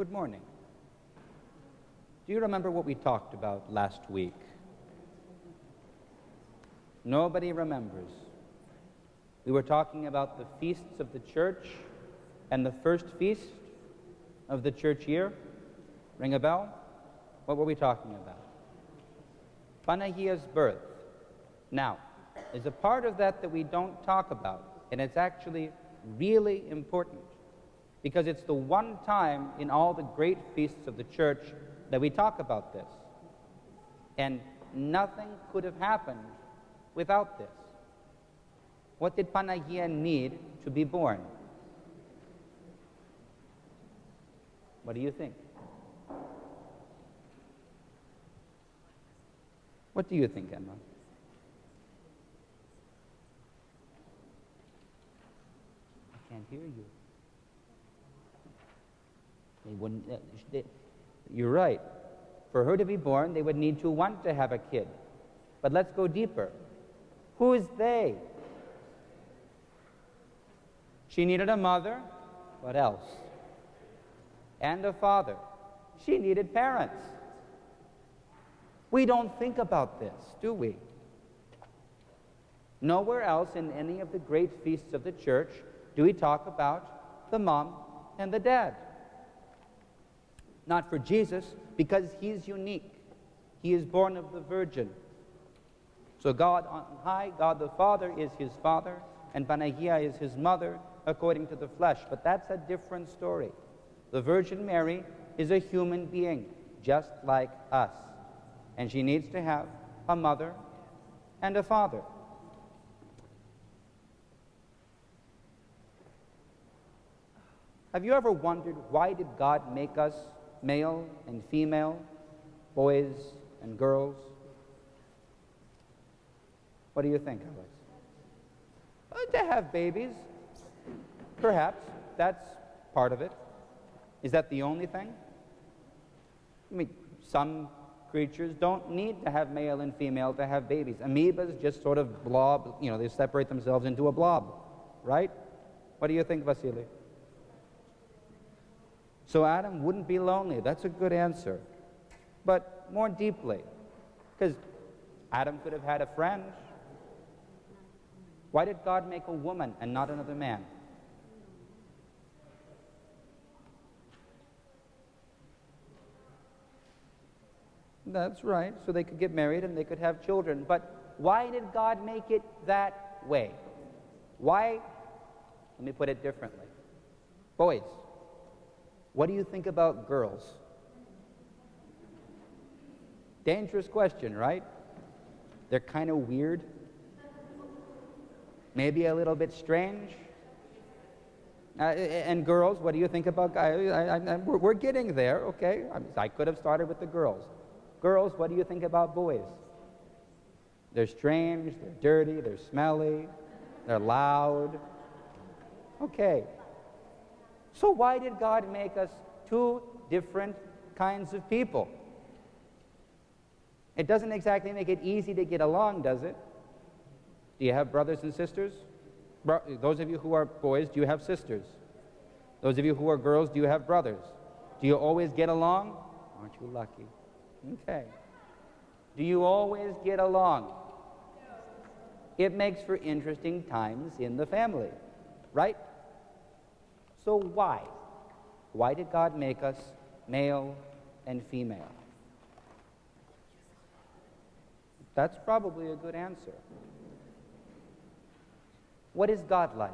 Good morning. Do you remember what we talked about last week? Nobody remembers. We were talking about the feasts of the church and the first feast of the church year. Ring a bell? What were we talking about? Panagia's birth. Now, there's a part of that we don't talk about, and it's actually really important, because it's the one time in all the great feasts of the church that we talk about this. And nothing could have happened without this. What did Panagia need to be born? What do you think? What do you think, Emma? I can't hear you. They wouldn't. You're right. For her to be born, they would need to want to have a kid. But let's go deeper. Who is they? She needed a mother. What else? And a father. She needed parents. We don't think about this, do we? Nowhere else in any of the great feasts of the church do we talk about the mom and the dad. Not for Jesus, because he's unique. He is born of the Virgin. So God on high, God the Father, is his father, and Panagia is his mother, according to the flesh. But that's a different story. The Virgin Mary is a human being, just like us. And she needs to have a mother and a father. Have you ever wondered, why did God make us male and female, boys and girls? What do you think, Alex? To have babies. Perhaps. That's part of it. Is that the only thing? I mean, some creatures don't need to have male and female to have babies. Amoebas just sort of blob, they separate themselves into a blob, right? What do you think, Vasily? So Adam wouldn't be lonely. That's a good answer. But more deeply, because Adam could have had a friend. Why did God make a woman and not another man? That's right, so they could get married and they could have children. But why did God make it that way? Why? Let me put it differently. Boys, what do you think about girls? Dangerous question, right? They're kind of weird. Maybe a little bit strange. And girls, what do you think about guys? We're getting there, okay? I could have started with the girls. Girls, what do you think about boys? They're strange, they're dirty, they're smelly, they're loud. Okay. So why did God make us two different kinds of people? It doesn't exactly make it easy to get along, does it? Do you have brothers and sisters? Those of you who are boys, do you have sisters? Those of you who are girls, do you have brothers? Do you always get along? Aren't you lucky? Okay. Do you always get along? It makes for interesting times in the family, right? So why? Why did God make us male and female? That's probably a good answer. What is God like?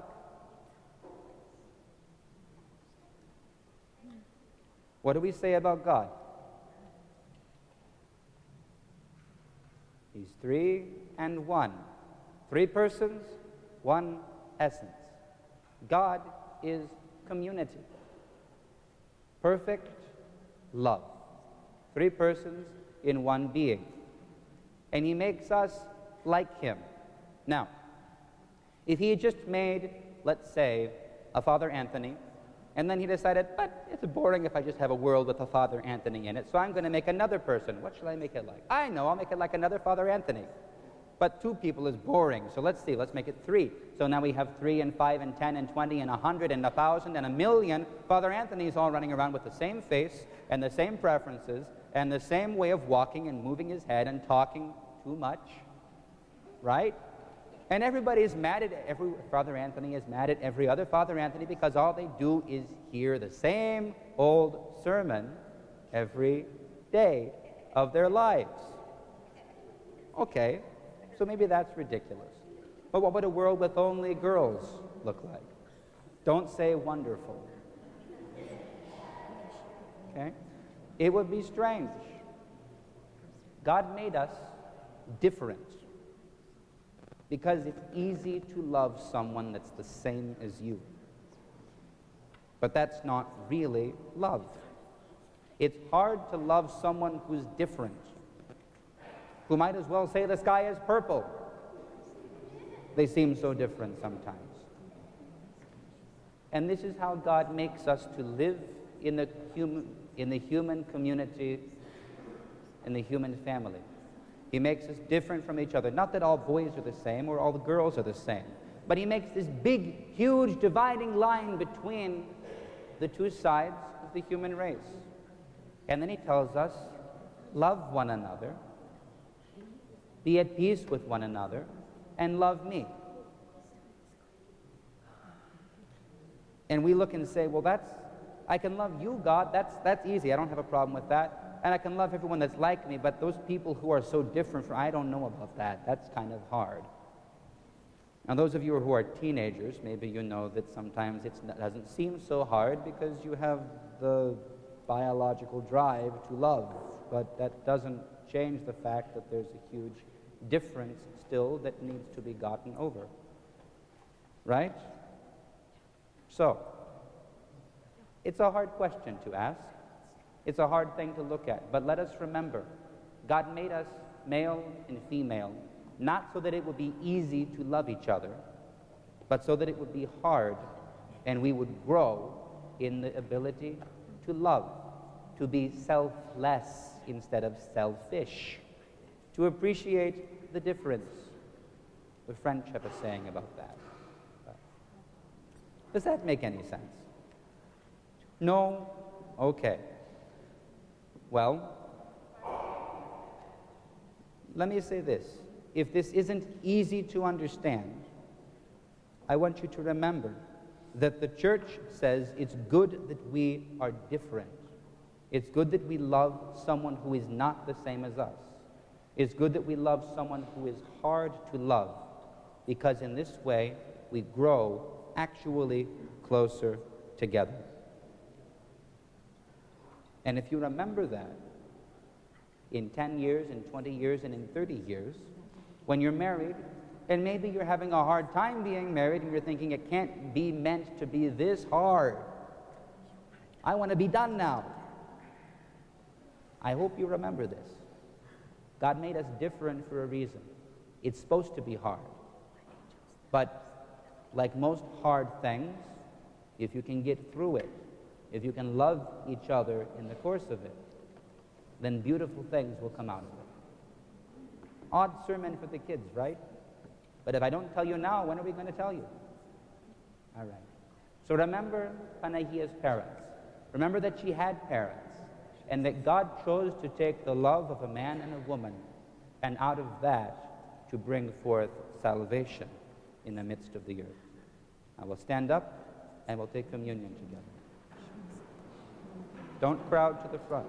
What do we say about God? He's three and one. Three persons, one essence. God is community. Perfect love. Three persons in one being. And he makes us like him. Now, if he had just made, let's say, a Father Anthony, and then he decided, but it's boring if I just have a world with a Father Anthony in it, so I'm going to make another person. What shall I make it like? I know, I'll make it like another Father Anthony. But 2 people is boring. So let's see, let's make it 3. So now we have 3 and 5 and 10 and 20 and 100 and 1,000 and 1,000,000. Father Anthony's all running around with the same face and the same preferences and the same way of walking and moving his head and talking too much, right? And everybody's mad at every Father Anthony is mad at every other Father Anthony because all they do is hear the same old sermon every day of their lives. Okay, so maybe that's ridiculous. But what would a world with only girls look like? Don't say wonderful. Okay? It would be strange. God made us different because it's easy to love someone that's the same as you. But that's not really love. It's hard to love someone who's different, who might as well say the sky is purple. They seem so different sometimes. And this is how God makes us to live in the human community, in the human family. He makes us different from each other. Not that all boys are the same or all the girls are the same, but he makes this big, huge dividing line between the 2 sides of the human race. And then he tells us, love one another, be at peace with one another, and love me. And we look and say, well, I can love you, God, that's easy, I don't have a problem with that. And I can love everyone that's like me, but those people who are so different, I don't know about that. That's kind of hard. Now, those of you who are teenagers, maybe you know that sometimes it doesn't seem so hard because you have the biological drive to love, but that doesn't change the fact that there's a huge difference still that needs to be gotten over. Right? So, it's a hard question to ask. It's a hard thing to look at, but let us remember, God made us male and female, not so that it would be easy to love each other, but so that it would be hard and we would grow in the ability to love, to be selfless instead of selfish, to appreciate the difference. The French have a saying about that. Does that make any sense? No? Okay. Well, let me say this. If this isn't easy to understand, I want you to remember that the church says it's good that we are different. It's good that we love someone who is not the same as us. It's good that we love someone who is hard to love, because in this way we grow actually closer together. And if you remember that, in 10 years, in 20 years, and in 30 years, when you're married, and maybe you're having a hard time being married, and you're thinking, it can't be meant to be this hard. I want to be done now. I hope you remember this. God made us different for a reason. It's supposed to be hard. But like most hard things, if you can get through it, if you can love each other in the course of it, then beautiful things will come out of it. Odd sermon for the kids, right? But if I don't tell you now, when are we going to tell you? All right. So remember Panahia's parents. Remember that she had parents, and that God chose to take the love of a man and a woman, and out of that to bring forth salvation in the midst of the earth. I will stand up and we'll take communion together. Don't crowd to the front.